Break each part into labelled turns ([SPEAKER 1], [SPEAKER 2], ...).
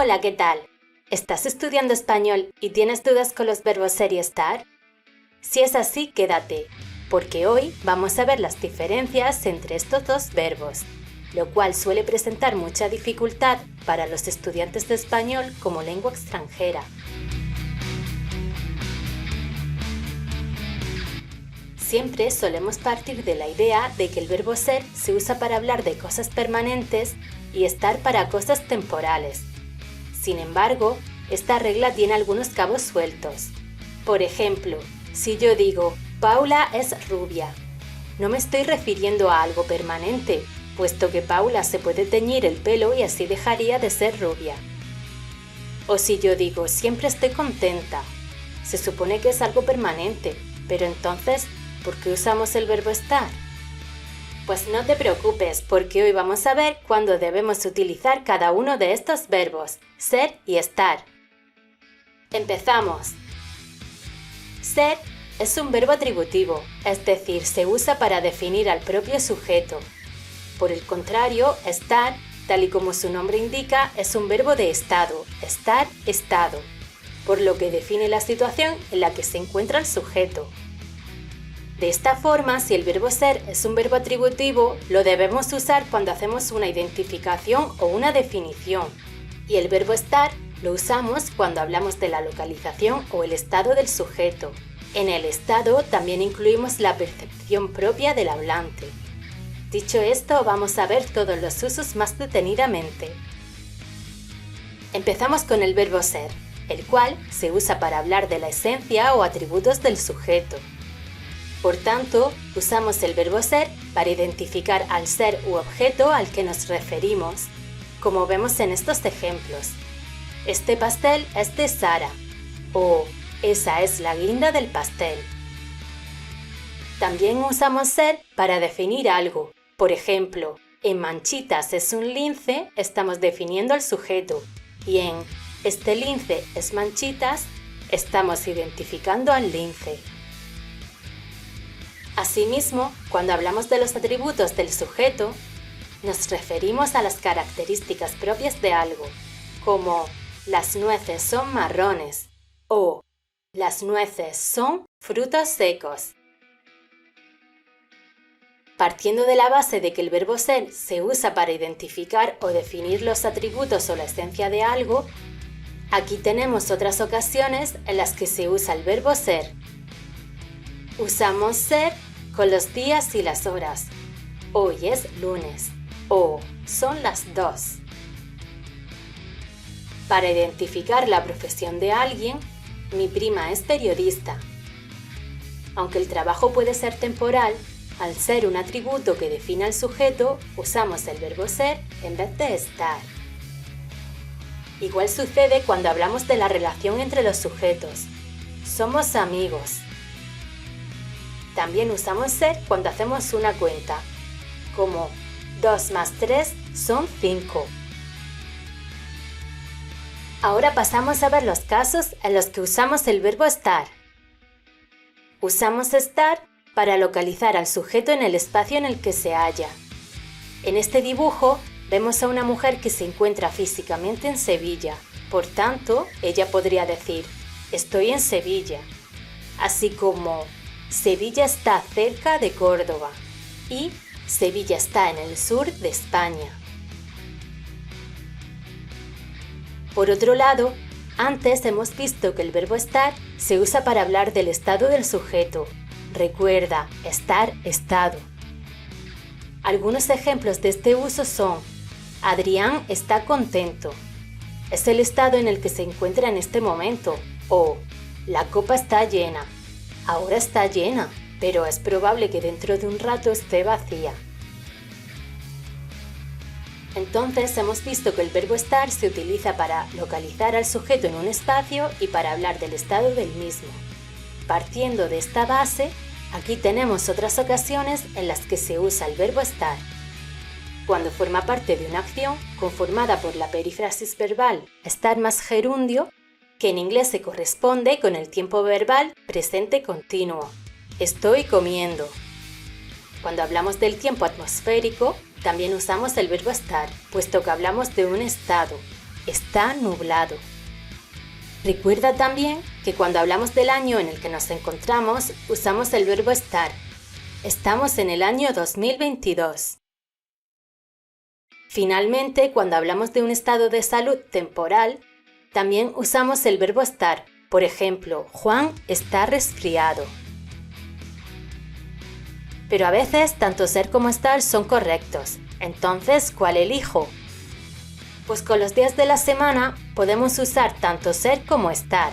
[SPEAKER 1] Hola, ¿qué tal? ¿Estás estudiando español y tienes dudas con los verbos ser y estar? Si es así, quédate, porque hoy vamos a ver las diferencias entre estos dos verbos, lo cual suele presentar mucha dificultad para los estudiantes de español como lengua extranjera. Siempre solemos partir de la idea de que el verbo ser se usa para hablar de cosas permanentes y estar para cosas temporales. Sin embargo, esta regla tiene algunos cabos sueltos. Por ejemplo, si yo digo, Paula es rubia, no me estoy refiriendo a algo permanente, puesto que Paula se puede teñir el pelo y así dejaría de ser rubia. O si yo digo, siempre estoy contenta, se supone que es algo permanente, pero entonces, ¿por qué usamos el verbo estar? Pues no te preocupes, porque hoy vamos a ver cuándo debemos utilizar cada uno de estos verbos, ser y estar. Empezamos. Ser es un verbo atributivo, es decir, se usa para definir al propio sujeto. Por el contrario, estar, tal y como su nombre indica, es un verbo de estado, estar, estado, por lo que define la situación en la que se encuentra el sujeto. De esta forma, si el verbo ser es un verbo atributivo, lo debemos usar cuando hacemos una identificación o una definición, y el verbo estar lo usamos cuando hablamos de la localización o el estado del sujeto. En el estado también incluimos la percepción propia del hablante. Dicho esto, vamos a ver todos los usos más detenidamente. Empezamos con el verbo ser, el cual se usa para hablar de la esencia o atributos del sujeto. Por tanto, usamos el verbo ser para identificar al ser u objeto al que nos referimos, como vemos en estos ejemplos. Este pastel es de Sara, o esa es la guinda del pastel. También usamos ser para definir algo. Por ejemplo, en Manchitas es un lince, estamos definiendo al sujeto, y en este lince es Manchitas, estamos identificando al lince. Asimismo, cuando hablamos de los atributos del sujeto, nos referimos a las características propias de algo, como las nueces son marrones o las nueces son frutos secos. Partiendo de la base de que el verbo ser se usa para identificar o definir los atributos o la esencia de algo, aquí tenemos otras ocasiones en las que se usa el verbo ser. Usamos ser con los días y las horas. Hoy es lunes o son las 2. Para identificar la profesión de alguien, mi prima es periodista. Aunque el trabajo puede ser temporal, al ser un atributo que define al sujeto, usamos el verbo ser en vez de estar. Igual sucede cuando hablamos de la relación entre los sujetos. Somos amigos. También usamos ser cuando hacemos una cuenta, como 2 más 3 son 5. Ahora pasamos a ver los casos en los que usamos el verbo estar. Usamos estar para localizar al sujeto en el espacio en el que se halla. En este dibujo vemos a una mujer que se encuentra físicamente en Sevilla, por tanto, ella podría decir, estoy en Sevilla, así como Sevilla está cerca de Córdoba y Sevilla está en el sur de España. Por otro lado, antes hemos visto que el verbo estar se usa para hablar del estado del sujeto. Recuerda, estar, estado. Algunos ejemplos de este uso son: Adrián está contento. Es el estado en el que se encuentra en este momento. O la copa está llena. Ahora está llena, pero es probable que dentro de un rato esté vacía. Entonces hemos visto que el verbo estar se utiliza para localizar al sujeto en un espacio y para hablar del estado del mismo. Partiendo de esta base, aquí tenemos otras ocasiones en las que se usa el verbo estar. Cuando forma parte de una acción conformada por la perífrasis verbal estar más gerundio, que en inglés se corresponde con el tiempo verbal presente continuo. Estoy comiendo. Cuando hablamos del tiempo atmosférico, también usamos el verbo estar, puesto que hablamos de un estado. está nublado. Recuerda también que cuando hablamos del año en el que nos encontramos, usamos el verbo estar. Estamos en el año 2022. Finalmente, cuando hablamos de un estado de salud temporal, también usamos el verbo estar. Por ejemplo, Juan está resfriado. Pero a veces tanto ser como estar son correctos. Entonces, ¿cuál elijo? Pues con los días de la semana podemos usar tanto ser como estar.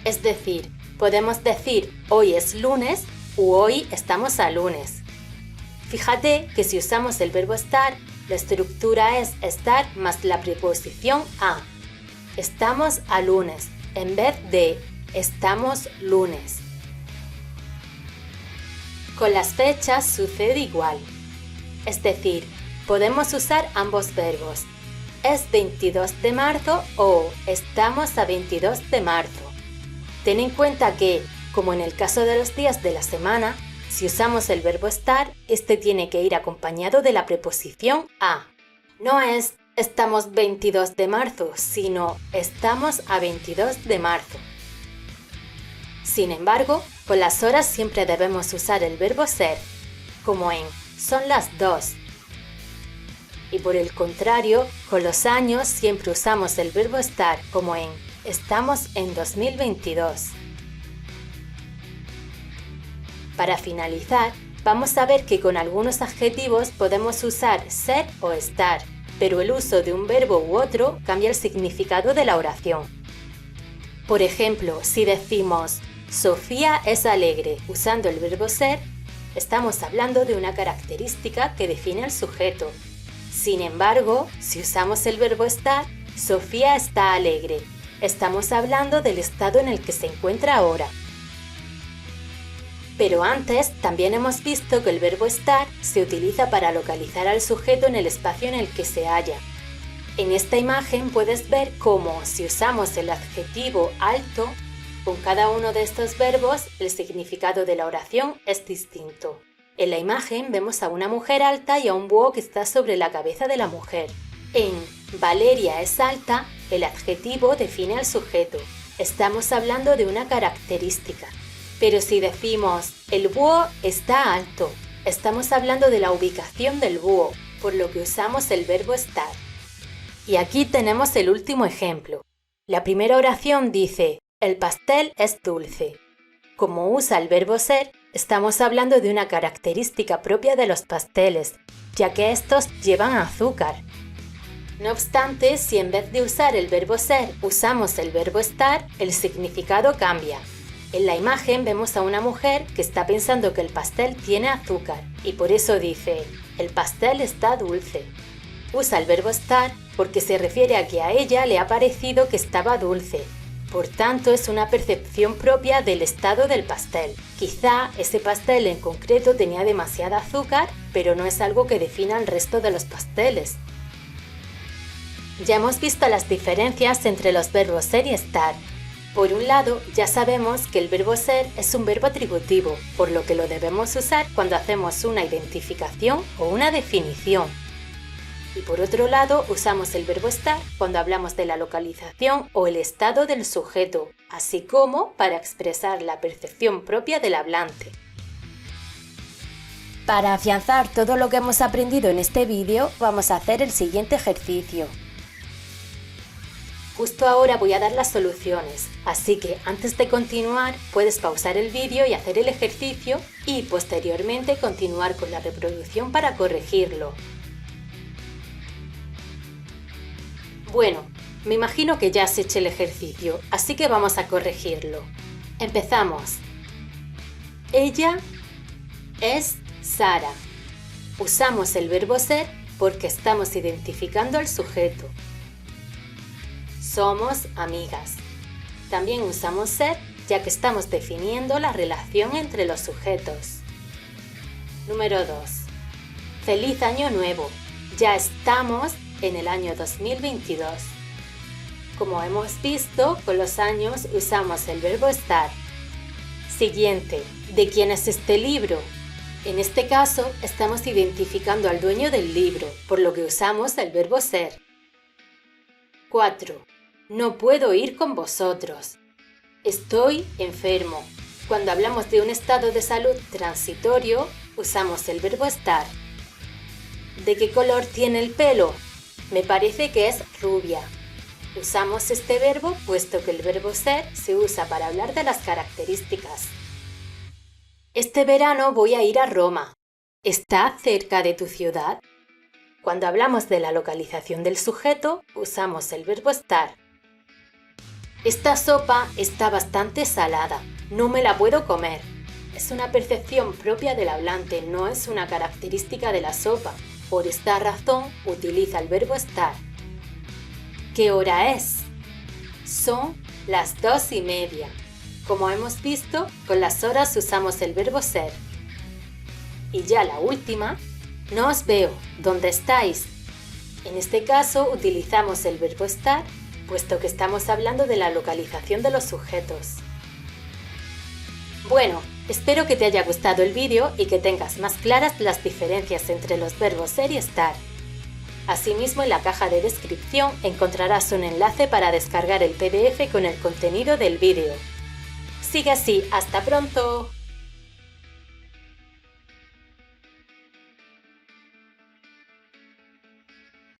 [SPEAKER 1] Es decir, podemos decir hoy es lunes u hoy estamos a lunes. Fíjate que si usamos el verbo estar, la estructura es estar más la preposición a. Estamos a lunes en vez de estamos lunes. Con las fechas sucede igual. Es decir, podemos usar ambos verbos. Es 22 de marzo o estamos a 22 de marzo. Ten en cuenta que, como en el caso de los días de la semana, si usamos el verbo estar, este tiene que ir acompañado de la preposición a. No es estamos 22 de marzo, sino estamos a 22 de marzo. Sin embargo, con las horas siempre debemos usar el verbo ser, como en son las 2. Y por el contrario, con los años siempre usamos el verbo estar, como en estamos en 2022. Para finalizar, vamos a ver que con algunos adjetivos podemos usar ser o estar, pero el uso de un verbo u otro cambia el significado de la oración. Por ejemplo, si decimos Sofía es alegre usando el verbo ser, estamos hablando de una característica que define al sujeto. Sin embargo, si usamos el verbo estar, Sofía está alegre. Estamos hablando del estado en el que se encuentra ahora. Pero antes también hemos visto que el verbo estar se utiliza para localizar al sujeto en el espacio en el que se halla. En esta imagen puedes ver cómo, si usamos el adjetivo alto, con cada uno de estos verbos el significado de la oración es distinto. En la imagen vemos a una mujer alta y a un búho que está sobre la cabeza de la mujer. En Valeria es alta, el adjetivo define al sujeto. Estamos hablando de una característica. Pero si decimos el búho está alto, estamos hablando de la ubicación del búho, por lo que usamos el verbo estar. Y aquí tenemos el último ejemplo. La primera oración dice el pastel es dulce. Como usa el verbo ser, estamos hablando de una característica propia de los pasteles, ya que estos llevan azúcar. No obstante, si en vez de usar el verbo ser usamos el verbo estar, el significado cambia. En la imagen vemos a una mujer que está pensando que el pastel tiene azúcar y por eso dice, el pastel está dulce. Usa el verbo estar porque se refiere a que a ella le ha parecido que estaba dulce. Por tanto, es una percepción propia del estado del pastel. Quizá ese pastel en concreto tenía demasiada azúcar, pero no es algo que defina el resto de los pasteles. Ya hemos visto las diferencias entre los verbos ser y estar. Por un lado, ya sabemos que el verbo ser es un verbo atributivo, por lo que lo debemos usar cuando hacemos una identificación o una definición. Y por otro lado, usamos el verbo estar cuando hablamos de la localización o el estado del sujeto, así como para expresar la percepción propia del hablante. Para afianzar todo lo que hemos aprendido en este vídeo, vamos a hacer el siguiente ejercicio. Justo ahora voy a dar las soluciones, así que antes de continuar puedes pausar el vídeo y hacer el ejercicio y posteriormente continuar con la reproducción para corregirlo. Bueno, me imagino que ya has hecho el ejercicio, así que vamos a corregirlo. Empezamos. Ella es Sara. Usamos el verbo ser porque estamos identificando al sujeto. Somos amigas. También usamos ser ya que estamos definiendo la relación entre los sujetos. Número 2. Feliz Año Nuevo. Ya estamos en el año 2022. Como hemos visto, con los años usamos el verbo estar. Siguiente. ¿De quién es este libro? En este caso, estamos identificando al dueño del libro, por lo que usamos el verbo ser. 4. No puedo ir con vosotros. Estoy enfermo. Cuando hablamos de un estado de salud transitorio, usamos el verbo estar. ¿De qué color tiene el pelo? Me parece que es rubia. Usamos este verbo puesto que el verbo ser se usa para hablar de las características. Este verano voy a ir a Roma. ¿Está cerca de tu ciudad? Cuando hablamos de la localización del sujeto, usamos el verbo estar. Esta sopa está bastante salada. No me la puedo comer. Es una percepción propia del hablante, no es una característica de la sopa. Por esta razón, utiliza el verbo estar. ¿Qué hora es? Son las 2:30. Como hemos visto, con las horas usamos el verbo ser. Y ya la última, no os veo, ¿dónde estáis? En este caso utilizamos el verbo estar, puesto que estamos hablando de la localización de los sujetos. Bueno, espero que te haya gustado el vídeo y que tengas más claras las diferencias entre los verbos ser y estar. Asimismo, en la caja de descripción encontrarás un enlace para descargar el PDF con el contenido del vídeo. Sigue así, ¡hasta pronto!